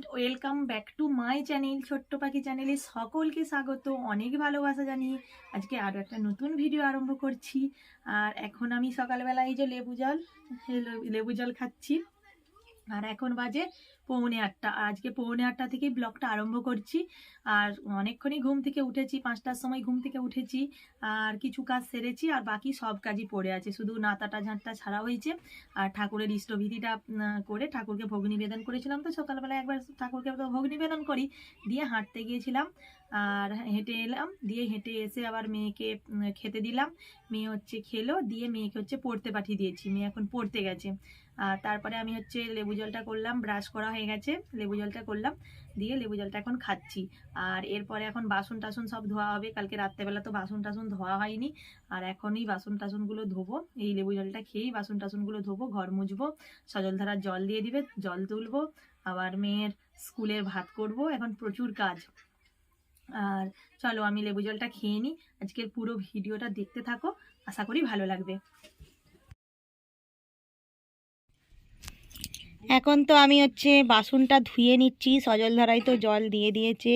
And welcome back to my channel ছোট্ট পাখি চ্যানেলে সকলকে স্বাগত, অনেক ভালোবাসা জানিয়ে আজকে আরও একটা নতুন ভিডিও আরম্ভ করছি। আর এখন আমি সকালবেলা এই যে লেবু জল খাচ্ছি। আর এখন বাজে 7:45। আজকে 7:45 থেকে ব্লগটা আরম্ভ করছি। আর অনেকক্ষণই ঘুম থেকে উঠেছি, 5টার সময় ঘুম থেকে উঠেছি। আর কিছু কাজ সেরেছি, আর বাকি সব কাজই পড়ে আছে, শুধু নাতাটা ঝাঁটটা ছাড়া হয়েছে। আর ঠাকুরের ইষ্টবিধিটা করে ঠাকুরকে ভোগ নিবেদন করেছিলাম। তো সকালবেলা একবার ঠাকুরকে তো ভোগ নিবেদন করি, দিয়ে হাঁটতে গিয়েছিলাম আর হেঁটে এলাম। দিয়ে হেঁটে এসে আবার মেয়েকে খেতে দিলাম। মেয়ে খেলো, দিয়ে মেয়েকে পড়তে পাঠিয়ে দিয়েছি। মেয়ে এখন পড়তে গেছে। আর তারপরে আমি লেবু জলটা করলাম, ব্রাশ করা হয়ে গেছে, লেবু জলটা করলাম, দিয়ে লেবু জলটা এখন খাচ্ছি। আর এরপরে এখন বাসন টাসন সব ধোয়া হবে। কালকে রাত্রেবেলা তো বাসন টাসন ধোয়া হয়নি, আর এখনই বাসন টাসনগুলো ধোবো। এই লেবু জলটা খেয়েই বাসন টাসনগুলো ধোবো, ঘর মুছবো, সজলধারার জল দিয়ে দিবে, জল তুলবো, আবার মেয়ের স্কুলের ভাত করব। এখন প্রচুর কাজ। আর চলো আমি লেবু জলটা খেয়ে নিই। আজকের পুরো ভিডিওটা দেখতে থাকো, আশা করি ভালো লাগবে। এখন তো আমি বাসনটা ধুয়ে নিচ্ছি। সজলধারায় তো জল দিয়ে দিয়েছে,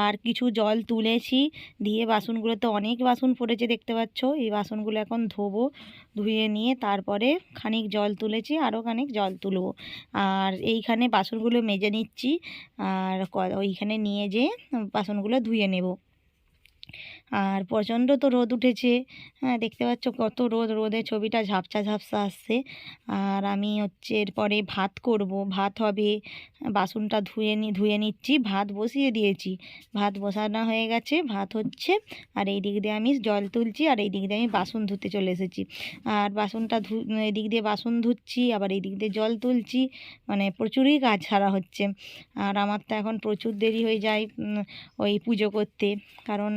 আর কিছু জল তুলেছি, দিয়ে বাসনগুলো তো অনেক বাসন পড়েছে দেখতে পাচ্ছ। এই বাসনগুলো এখন ধোবো, ধুয়ে নিয়ে তারপরে খানিক জল তুলেছি, আরও খানিক জল তুলবো। আর এইখানে বাসনগুলো মেজে নিচ্ছি, আর ওইখানে নিয়ে যেয়ে বাসনগুলো ধুয়ে নেব। আর প্রচণ্ড তো রোদ উঠেছে, হ্যাঁ দেখতে পাচ্ছ কত রোদ, রোদের ছবিটা ঝাপসা ঝাপসা আসছে। আর আমি এরপরে ভাত করব, ভাত হবে। বাসনটা ধুয়ে নিচ্ছি, ভাত বসিয়ে দিয়েছি, ভাত বসানো হয়ে গেছে, ভাত হচ্ছে। আর এই দিক দিয়ে আমি জল তুলছি, আর এই দিক দিয়ে আমি বাসন ধুতে চলে এসেছি। আর বাসনটা এদিক দিয়ে বাসন ধুচ্ছি, আবার এই দিক দিয়ে জল তুলছি, মানে প্রচুরই কাজ সারা হচ্ছে। আর আমার তো এখন প্রচুর দেরি হয়ে যায় ওই পুজো করতে, কারণ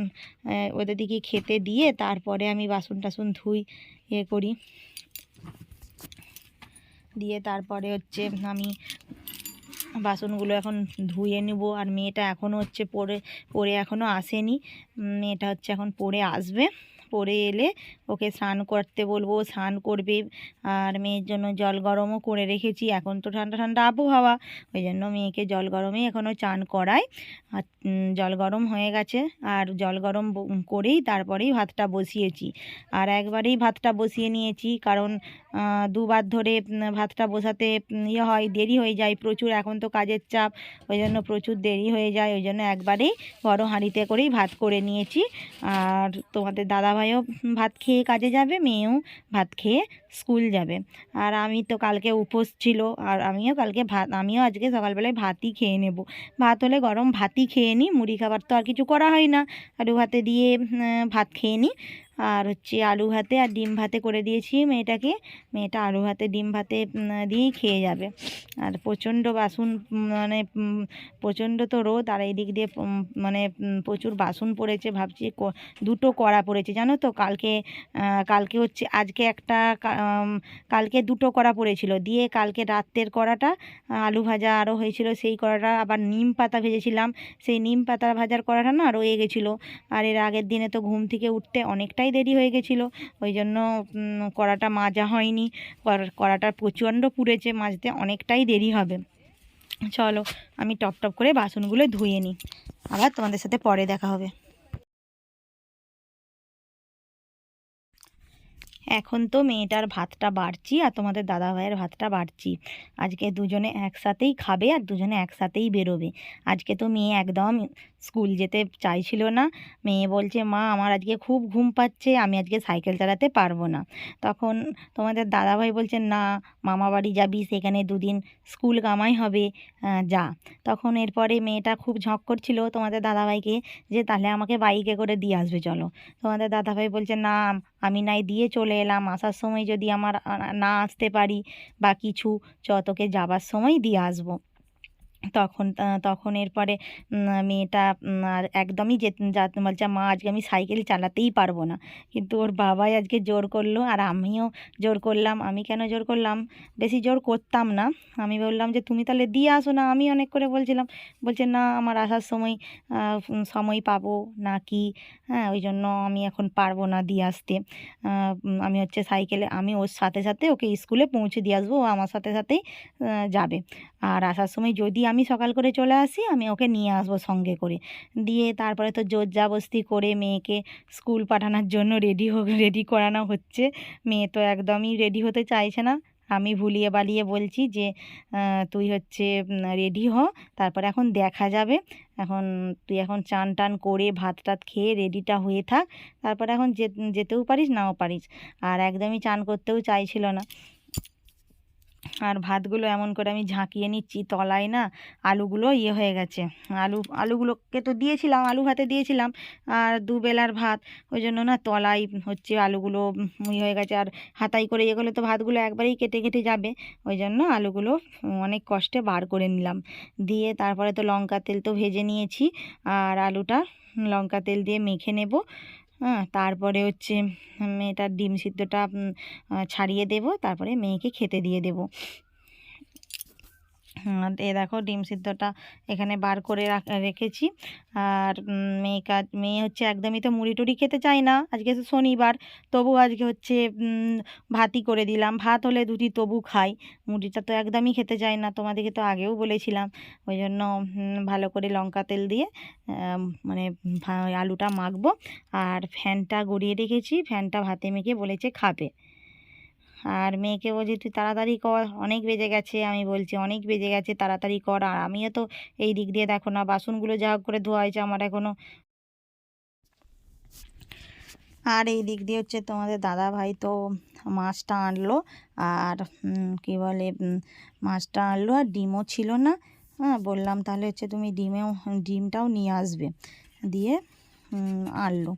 ওদের দিকে খেতে দিয়ে তারপরে আমি বাসন টাসন ধুই, করি। দিয়ে তারপরে আমি বাসনগুলো এখন ধুয়ে নেব। আর মেয়েটা এখনও পড়ে এখনও আসেনি। মেয়েটা এখন পড়ে আসবে, পড়ে এলে ওকে স্নান করতে বলবো, স্নান করবে। আর মেয়ের জন্য জল গরমও করে রেখেছি, এখন তো ঠান্ডা ঠান্ডা আবহাওয়া, ওই জন্য মেয়েকে জল গরমেই এখনও চান করাই। আর জল গরম হয়ে গেছে, আর জল গরম করেই তারপরেই ভাতটা বসিয়েছি। আর একবারেই ভাতটা বসিয়ে নিয়েছি, কারণ দুবার ধরে ভাতটা বসাতে দেরি হয়ে যায় প্রচুর। এখন তো কাজের চাপ, ওই জন্য প্রচুর দেরি হয়ে যায়, ওই জন্য একবারেই বড় হাঁড়িতে করেই ভাত করে নিয়েছি। আর তোমাদের দাদাভাইও ভাত খেয়ে কাজে যাবে, মেয়েও ভাত খেয়ে স্কুল যাবে। আর আমি তো কালকে উপোস ছিল, আর আমিও আজকে সকালবেলায় ভাতই খেয়ে নেব। ভাত হলে গরম ভাতই খেয়ে নিই, মুড়ি খাবার তো আর কিছু করা হয় না, আলু ভাতে দিয়ে ভাত খেয়ে নিই। আর আলু ভাতে আর ডিম ভাতে করে দিয়েছি মেয়েটাকে, মেয়েটা আলু ভাতে ডিম ভাতে দিয়েই খেয়ে যাবে। আর প্রচণ্ড বাসন, মানে প্রচণ্ড তো রোদ, আর এই দিক দিয়ে প্রচুর বাসন পড়েছে। ভাবছি দুটো কড়া পড়েছে জানো তো, কালকে আজকে একটা, কালকে দুটো কড়া পড়েছিল। দিয়ে কালকে রাত্রের কড়াটা আলু ভাজা আরও হয়েছিল, সেই কড়াটা আবার নিম পাতা ভেজেছিলাম, সেই নিম পাতা ভাজার কড়াটা না রয়ে গেছিলো। আর এর আগের দিনে তো ঘুম থেকে উঠতে অনেকটাই দেরি হয়ে গেছিলো, ওই জন্য কড়াটা মাজা হয়নি। কড়াটা প্রচণ্ড পুড়েছে, মাজতে অনেকটাই দেরি হবে। চলো আমি টপ টপ করে বাসনগুলো ধুয়ে নিই, আবার তোমাদের সাথে পরে দেখা হবে। এখন তো মেয়েটার ভাতটা বাড়ছি, আর তোমাদের দাদাভাইয়ের ভাতটা বাড়ছি। আজকে দুজনে একসাথেই খাবে, আর দুজনে একসাথেই বেরোবে। আজকে তো মেয়ে একদম স্কুল যেতে চাইছিল না। মেয়ে বলছে, মা আমার আজকে খুব ঘুম পাচ্ছে, আমি আজকে সাইকেল চালাতে পারবো না। তখন তোমাদের দাদাভাই বলছে, না মামা বাড়ি যাবি, সেখানে দুদিন স্কুল কামাই হবে, যা। তখন এরপরে মেয়েটা খুব ঝঁক করছিল তোমাদের দাদাভাইকে, যে তাহলে আমাকে বাইকে করে দিয়ে আসবে চলো। তোমাদের দাদাভাই বলছে, না আমি নাই দিয়ে চলে এলাম, আসার সময় যদি আমার না আসতে পারি বা কিছু, তোকে যাবার সময় দিয়ে আসবো। তখন এরপরে মেয়েটা আর একদমই বলছে, মা আজকে আমি সাইকেল চালাতেই পারবো না। কিন্তু ওর বাবাই আজকে জোর করলো, আর আমিও জোর করলাম। আমি কেন জোর করলাম, বেশি জোর করতাম না, আমি বললাম যে তুমি তাহলে দিয়ে আসো না, আমি অনেক করে বলছিলাম। বলছে, না আমার আসার সময় সময় পাবো না কি, হ্যাঁ ওই জন্য আমি এখন পারবো না দিয়ে আসতে। আমি সাইকেলে, আমি ওর সাথে সাথে ওকে স্কুলে পৌঁছে দিয়ে আসবো, ও আমার সাথে সাথেই যাবে। আর আসার সময় যদি আমি আমি সকাল করে চলে আসি, আমি ওকে নিয়ে আসবো সঙ্গে করে। দিয়ে তারপরে তো জোর জবরদস্তি করে মেয়েকে স্কুল পাঠানোর জন্য রেডি করানো হচ্ছে। মেয়ে তো একদমই রেডি হতে চাইছে না। আমি ভুলিয়ে বালিয়ে বলছি যে তুই হচ্ছে রেডি হ, তারপরে এখন দেখা যাবে। এখন তুই এখন চান টান করে ভাত টাত খেয়ে রেডিটা হয়ে থাক, তারপরে এখন যেতেও পারিস নাও পারিস। আর একদমই চান করতেও চাইছিল না। আর ভাতগুলো এমন করে আমি ঝাঁকিয়ে নিচ্ছি, তলায় না আলুগুলো ইয়ে হয়ে গেছে। আলুগুলোকে তো দিয়েছিলাম, আলু ভাতে দিয়েছিলাম, আর দুবেলার ভাত, ওই জন্য না তলায় হচ্ছে আলুগুলো ইয়ে হয়ে গেছে। আর হাতাই করে ইয়ে করলে তো ভাতগুলো একবারেই কেটে কেটে যাবে, ওই জন্য আলুগুলো অনেক কষ্টে বার করে নিলাম। দিয়ে তারপরে তো লঙ্কা তেল তো ভেজে নিয়েছি, আর আলুটা লঙ্কা তেল দিয়ে মেখে নেব। হ্যাঁ, তারপরে হচ্ছে মেয়েটার ডিম সিদ্ধটা ছাড়িয়ে দেব, তারপরে মেয়েকে খেতে দিয়ে দেব। এ দেখো ডিম সিদ্ধটা এখানে বার করে রেখেছি। আর মেয়ে হচ্ছে একদমই তো মুড়ি টুড়ি খেতে চায় না, আজকে তো শনিবার, তবু আজকে হচ্ছে ভাতই করে দিলাম। ভাত হলে দুটি তবু খাই, মুড়িটা তো একদমই খেতে চায় না, তোমাদেরকে তো আগেও বলেছিলাম। ওই জন্য ভালো করে লঙ্কা তেল দিয়ে মানে আলুটা মাখবো। আর ফ্যানটা গড়িয়ে রেখেছি, ফ্যানটা ভাতে মেখে বলেছে খাবে। আর মেয়েকে বলছি তুই তাড়াতাড়ি কর, অনেক বেজে গেছে। আমি বলছি অনেক বেজে গেছে, তাড়াতাড়ি কর। আর আমিও তো এই দিক দিয়ে দেখো না, বাসনগুলো যা হোক করে ধোয়া হয়েছে আমার এখনও। আর এই দিক দিয়ে হচ্ছে তোমাদের দাদা ভাই তো মাছটা আনলো, আর কি বলে মাছটা আনলো, আর ডিমও ছিল না। হ্যাঁ, বললাম তাহলে হচ্ছে তুমি ডিমটাও নিয়ে আসবে। দিয়ে আনলো,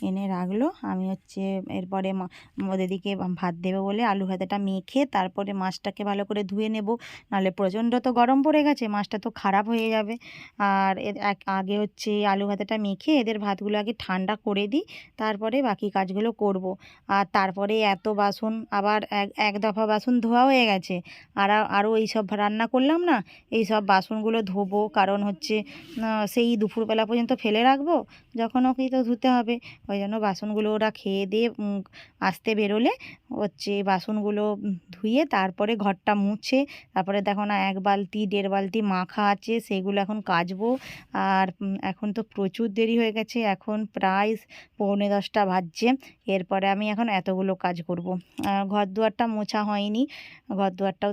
এনে রাখলো। আমি হচ্ছে এরপরে ওদের দিকে ভাত দেবে বলে আলু ভাতেটা মেখে তারপরে মাছটাকে ভালো করে ধুয়ে নেব, নাহলে প্রচণ্ড তো গরম পড়ে গেছে, মাছটা তো খারাপ হয়ে যাবে। আর আগে হচ্ছে আলু ভাতেটা মেখে এদের ভাতগুলো আগে ঠান্ডা করে দিই, তারপরে বাকি কাজগুলো করব। আর তারপরে এত বাসন, আবার এক দফা বাসন ধোয়া হয়ে গেছে, আরও এই সব রান্না করলাম না, এই সব বাসনগুলো ধোবো। কারণ হচ্ছে সেই দুপুরবেলা পর্যন্ত ফেলে রাখবো, যখন ওকেই তো ধুতে হবে। ওই জন্য বাসনগুলো ওরা খেয়ে দিয়ে আসতে বেরোলে হচ্ছে বাসনগুলো ধুয়ে তারপরে ঘরটা মুছে, তারপরে দেখো না 1 বালতি 1.5 বালতি মাখা আছে, সেগুলো এখন কাচবো। আর এখন তো প্রচুর দেরি হয়ে গেছে, এখন প্রায় 9:45 বাজছে। এরপরে আমি এখন এতগুলো কাজ করব। ঘর দুয়ারটা মোছা হয়নি, ঘর দুয়ারটাও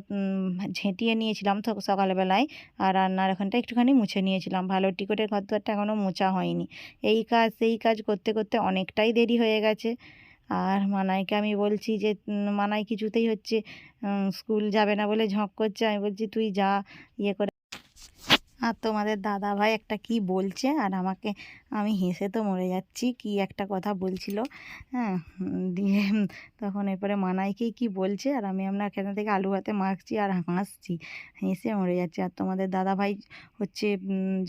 ঝেঁটিয়ে নিয়েছিলাম তো সকালবেলায়, আর রান্নার ওখানটা একটুখানি মুছে নিয়েছিলাম। ভালো করে ঘর দুয়ারটা এখনও মোছা হয়নি। এই কাজ সেই কাজ করতে করতে অনেকটাই দেরি হয়ে গেছে। আর মানাইকে আমি বলছি যে মানাই কিছুতেই হচ্ছে স্কুল যাবে না বলে ঝঁক করছে। আমি বলছি তুই যা, ইয়ে করে। আর তোমাদের দাদা ভাই একটা কি বলছে, আর আমাকে আমি হেসে তো মরে যাচ্ছি। কি একটা কথা বলছিল, হ্যাঁ, দিয়ে তখন এরপরে মানাইকেই কি বলছে, আর আমি আপনার এখান থেকে আলু ভাতে মাখছি আর হাসছি, হেসে মরে যাচ্ছি। আর তোমাদের দাদা ভাই হচ্ছে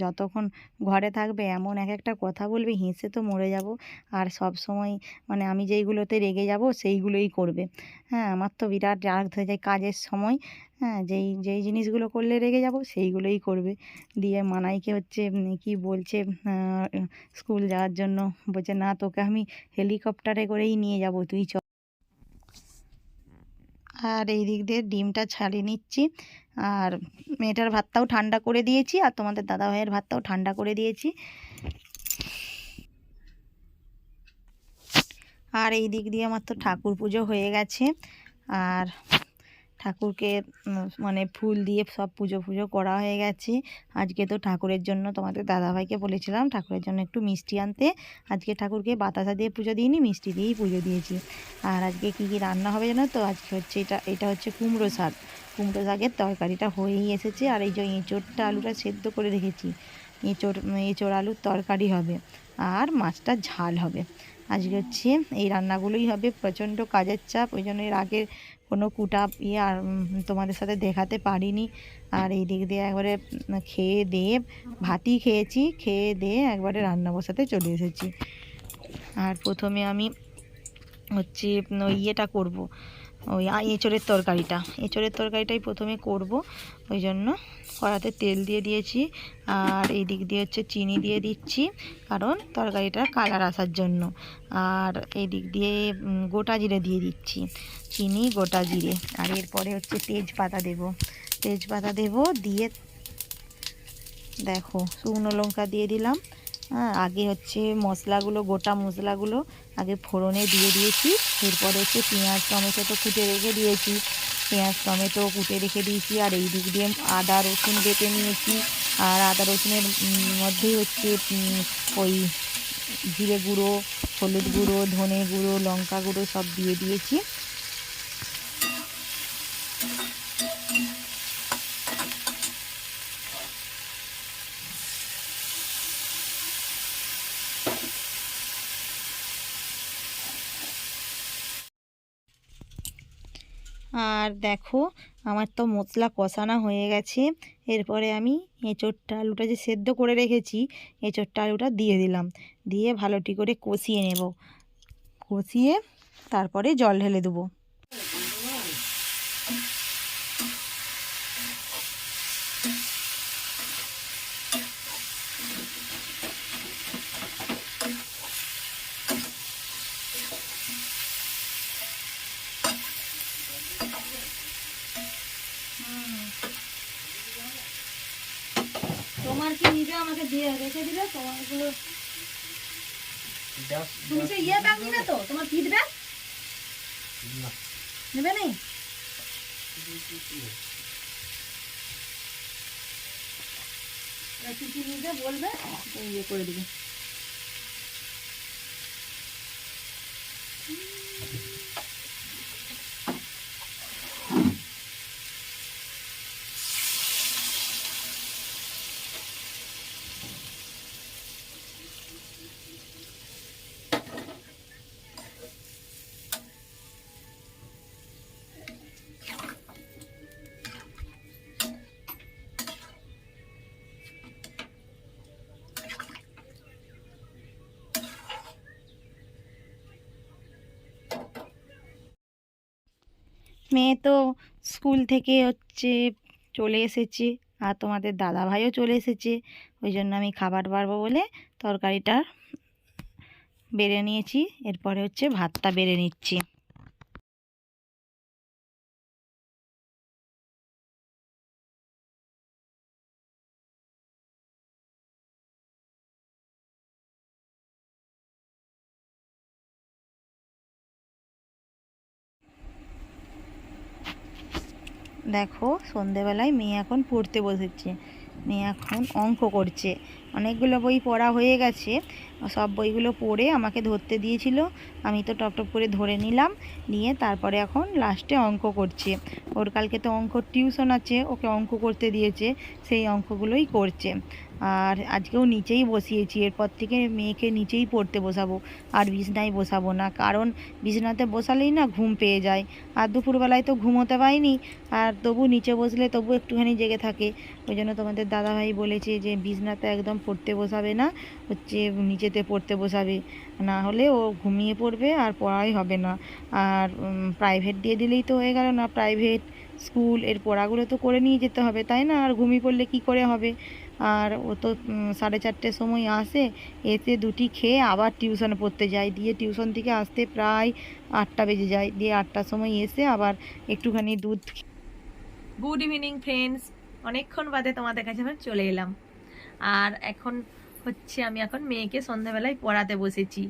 যতক্ষণ ঘরে থাকবে এমন এক একটা কথা বলবে, হেসে তো মরে যাব। আর সব সময় মানে আমি যেইগুলোতে রেগে যাব সেইগুলোই করবে। হ্যাঁ, আমার তো বিরাট রাগ হয়ে যায় কাজের সময়। হ্যাঁ, যেই জিনিসগুলো করলে রেগে যাব সেইগুলোই করবে। দিয়ে মানাইকে হচ্ছে কি বলছে স্কুল যাওয়ার জন্য, বলছে না তোকে আমি হেলিকপ্টারে করেই নিয়ে যাব, তুই চল। আর এই দিক দিয়ে ডিমটা ছাড়িয়ে নিচ্ছি, আর মেয়েটার ভাতটাও ঠান্ডা করে দিয়েছি, আর তোমাদের দাদা ভাইয়ের ভাতটাও ঠান্ডা করে দিয়েছি। আর এই দিক দিয়ে আমার তো ঠাকুর পুজো হয়ে গেছে, আর ঠাকুরকে মানে ফুল দিয়ে সব পুজো করা হয়ে গেছে। আজকে তো ঠাকুরের জন্য তোমাদের দাদাভাইকে বলেছিলাম ঠাকুরের জন্য একটু মিষ্টি আনতে। আজকে ঠাকুরকে বাতাসা দিয়ে পুজো দিইনি, মিষ্টি দিয়েই পুজো দিয়েছি। আর আজকে কী কী রান্না হবে জানো তো? আজকে হচ্ছে এটা হচ্ছে কুমড়ো শাক, কুমড়ো শাকের তরকারিটা হয়েই এসেছে। আর এই যে এঁচোড়টা আলুটা সেদ্ধ করে রেখেছি, এঁচোড় আলুর তরকারি হবে, আর মাছটা ঝাল হবে। আজকে হচ্ছে এই রান্নাগুলোই হবে। প্রচণ্ড কাজের চাপ, ওই জন্য এর আগের কোনো কুটা আর তোমাদের সাথে দেখাতে পারিনি। আর এই দিক দিয়ে একবারে খেয়ে দিয়ে ভাতই খেয়েছি, খেয়ে দিয়ে একবারে রান্না বসাতে চলে এসেছি। আর প্রথমে আমি হচ্ছে ওই ইয়েটা করবো, ওই এঁচোড়ের তরকারিটাই প্রথমে করব। ওই জন্য কড়াতে তেল দিয়ে দিয়েছি, আর এই দিক দিয়ে হচ্ছে চিনি দিয়ে দিচ্ছি, কারণ তরকারিটার কালার আসার জন্য। আর এই দিক দিয়ে গোটা জিরে দিয়ে দিচ্ছি, চিনি গোটা জিরে। আর এরপরে হচ্ছে তেজপাতা দেব, দিয়ে দেখো শুকনো লঙ্কা দিয়ে দিলাম। হ্যাঁ, আগে হচ্ছে মশলাগুলো, গোটা মশলাগুলো আগে ফোড়নে দিয়ে দিয়েছি। এরপরে হচ্ছে পেঁয়াজ টমেটো তো কুটে রেখে দিয়েছি, পেঁয়াজ টমেটো কুটে রেখে দিয়েছি। আর এই দিক দিয়ে আদা রসুন বেটে নিয়েছি। আর আদা রসুনের মধ্যেই হচ্ছে ওই জিরে গুঁড়ো, হলুদ গুঁড়ো, ধনে গুঁড়ো, লঙ্কা গুঁড়ো সব দিয়ে দিয়েছি। আর দেখো আমার তো মশলা কষানো হয়ে গেছে। এরপরে আমি এঁচোড়টা আলুটা যে সেদ্ধ করে রেখেছি, এঁচোড়টা আলুটা দিয়ে দিলাম। দিয়ে ভালোটি করে কষিয়ে নেব। কষিয়ে তারপরে জল ঢেলে দেবো। তোমার কি নিবে? আমাকে দিয়ে রেখে দিলে তোমারগুলো। তুমি সে ইয়ে ব্যাগ নিবে তো, তোমার পিঠ ব্যাগ নেবে নেই? কি কি নিবে বলবে, ইয়ে করে দিবে। মেয়ে তো স্কুল থেকে হচ্ছে চলে এসেছে, আর তোমাদের দাদা ভাইও চলে এসেছে। ওই জন্য আমি খাবার বাড়বো বলে তরকারিটা বেড়ে নিয়েছি। এরপরে হচ্ছে ভাতটা বেড়ে নিচ্ছি। দেখো সন্ধেবেলায় মেয়ে এখন পড়তে বসেছে। মেয়ে এখন অঙ্ক করছে। অনেকগুলো বই পড়া হয়ে গেছে, সব বইগুলো পড়ে আমাকে ধরতে দিয়েছিল। আমি তো টপ টপ করে ধরে নিলাম, নিয়ে তারপরে এখন লাস্টে অঙ্ক করছে। ওর কালকে তো অঙ্ক টিউশন আছে, ওকে অঙ্ক করতে দিয়েছে, সেই অঙ্কগুলোই করছে। আর আজকেও নিচেই বসিয়েছি, এরপর থেকে মেয়েকে নিচেই পড়তে বসাবো, আর বিছনায় বসাবো না। কারণ বিছনাতে বসালেই না ঘুম পেয়ে যায়, আর দুপুরবেলায় তো ঘুমোতে পারিনি। আর তবু নিচে বসলে তবু একটুখানি জেগে থাকে। ওই জন্য তোমাদের দাদাভাই বলেছে যে বিছনাতে একদম পড়তে বসাবে না, হচ্ছে নিচেতে পড়তে বসাবে, না হলে ও ঘুমিয়ে পড়বে আর পড়াই হবে না। আর প্রাইভেট দিয়ে দিলেই তো হয়ে গেল না, প্রাইভেট স্কুল এর পড়াগুলো তো করে নিয়ে যেতে হবে, তাই না? আর ঘুমিয়ে পড়লে কি করে হবে? আর ও তো 4:30 সময় আসে, এসে দুটি খেয়ে আবার টিউশনে পড়তে যায়, দিয়ে টিউশন থেকে আসতে প্রায় 8টা বেজে যায়, দিয়ে 8টার সময় এসে আবার একটুখানি দুধ। গুড ইভিনিং ফ্রেন্ডস, অনেকক্ষণ বাদে তোমাদের কাছে আমি চলে এলাম। আর এখন হচ্ছে আমি এখন মেয়েকে সন্ধ্যাবেলায় পড়াতে বসেছি।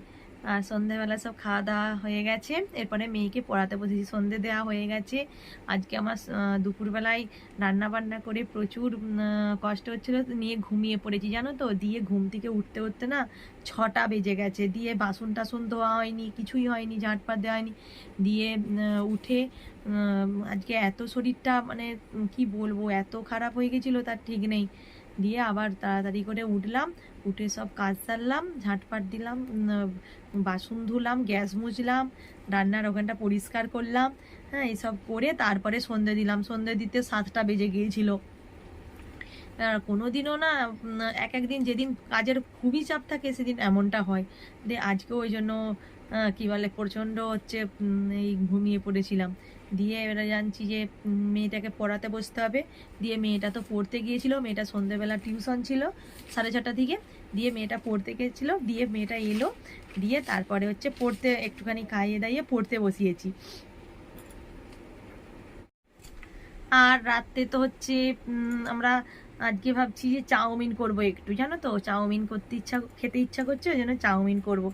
আর সন্ধ্যাবেলা সব খাওয়া দাওয়া হয়ে গেছে, এরপরে মেয়েকে পড়াতে বসেছি, সন্ধে দেওয়া হয়ে গেছে। আজকে আমার দুপুরবেলায় রান্না বান্না করে প্রচুর কষ্ট হচ্ছিল, নিয়ে ঘুমিয়ে পড়েছি জানো তো। দিয়ে ঘুম থেকে উঠতে উঠতে না 6টা বেজে গেছে, দিয়ে বাসন টাসন ধোয়া হয়নি, কিছুই হয়নি, ঝাঁটপাট দেওয়া হয়নি। দিয়ে উঠে আজকে এত শরীরটা মানে কি বলবো, এত খারাপ হয়ে গেছিলো তার ঠিক নেই। দিয়ে আবার তাড়াতাড়ি করে উঠলাম, উঠে সব কাজ সারলাম, ঝাঁটপাট দিলাম, বাসন ধুলাম, গ্যাস মুছলাম, রান্নার ওখানটা পরিষ্কার করলাম। হ্যাঁ, এইসব করে তারপরে সন্ধে দিলাম। সন্ধে দিতে 7টা বেজে গিয়েছিল। কোনোদিনও না এক একদিন যেদিন কাজের খুবই চাপ থাকে সেদিন এমনটা হয়। দিয়ে আজকেও ওই জন্য কি বলে প্রচণ্ড হচ্ছে এই ঘুমিয়ে পড়েছিলাম। দিয়ে এবারে জানছি যে মেয়েটাকে পড়াতে বসতে হবে। দিয়ে মেয়েটা তো পড়তে গিয়েছিল, মেয়েটা সন্ধেবেলা টিউশন ছিল 6:30 থেকে। দিয়ে মেয়েটা পড়তে গিয়েছিল, দিয়ে মেয়েটা এলো, দিয়ে তারপরে হচ্ছে পড়তে একটুখানি খাইয়ে দাইয়ে পড়তে বসিয়েছি। আর রাত্রে তো হচ্ছে আমরা আজকে ভাবছি যে চাউমিন করব একটু, জানো তো, চাউমিন খেতে ইচ্ছা করছে, ওই জন্য চাউমিন করব।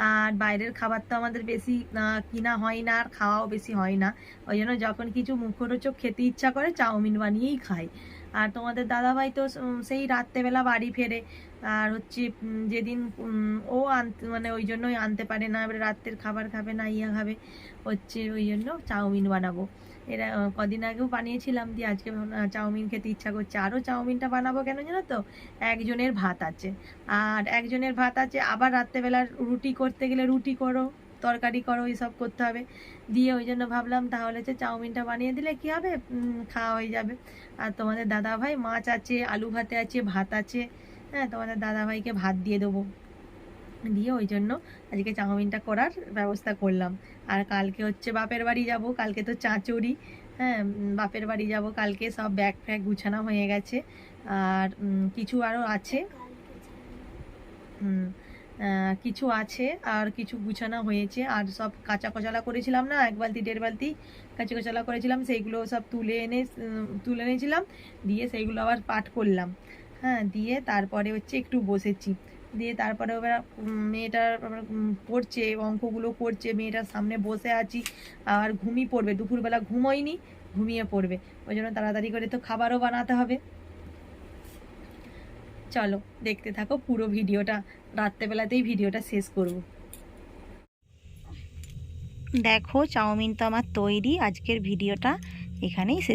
আর বাইরের খাবার তো আমাদের বেশি কিনা হয় না, আর খাওয়াও বেশি হয় না, ওই জন্য যখন কিছু মুখরোচক খেতে ইচ্ছা করে চাউমিন বানিয়েই খাই। আর তোমাদের দাদাভাই তো সেই রাত্রেবেলা বাড়ি ফেরে, আর হচ্ছে যেদিন ও আনতে মানে ওই জন্যই আনতে পারে না, এবারে রাত্রের খাবার খাবে না, ইয়া খাবে, হচ্ছে ওই জন্য চাউমিন বানাবো। এরা কদিন আগেও বানিয়েছিলাম, দিয়ে আজকে চাউমিন খেতে ইচ্ছা করছে। আরও চাউমিনটা বানাবো কেন জানো তো, একজনের ভাত আছে, আর একজনের ভাত আছে, আবার রাত্রেবেলা রুটি করতে গেলে রুটি করো, তরকারি করো, এইসব করতে হবে। দিয়ে ওই জন্য ভাবলাম তাহলে যে চাউমিনটা বানিয়ে দিলে কি হবে, খাওয়া হয়ে যাবে। আর তোমাদের দাদাভাই মাছ আছে, আলু ভাতে আছে, ভাত আছে, হ্যাঁ তোমাদের দাদাভাইকে ভাত দিয়ে দেবো। দিয়ে ওই জন্য আজকে চাউমিনটা করার ব্যবস্থা করলাম। আর কালকে হচ্ছে বাপের বাড়ি যাব, কালকে তো চাঁচড়ি, হ্যাঁ বাপের বাড়ি যাব কালকে, সব ব্যাগ ফ্যাগ গুছানো হয়ে গেছে। আর কিছু আরও আছে, হুম, কিছু আছে, আর কিছু গুছানো হয়েছে। আর সব কাঁচা কচলা করেছিলাম না, 1 বালতি 1.5 বালতি কাঁচা কচলা করেছিলাম, সেইগুলো সব তুলে এনেছিলাম, দিয়ে সেইগুলো আবার পাঠ করলাম। হ্যাঁ, দিয়ে তারপরে হচ্ছে একটু বসেছি। দিয়ে তারপরে ওরা মেয়েটার পড়ছে, অঙ্কগুলো করছে, মেয়েটার সামনে বসে আছি। আর ঘুমিয়ে পড়বে, দুপুরবেলা ঘুমোয়নি, ঘুমিয়ে পড়বে, ওই জন্য তাড়াতাড়ি করে তো খাবারও বানাতে হবে। চলো দেখতে থাকো পুরো ভিডিওটা, রাত্রেবেলাতেই ভিডিওটা শেষ করব। দেখো চাউমিন তো আমার তৈরি, আজকের ভিডিওটা এখানেই শেষ।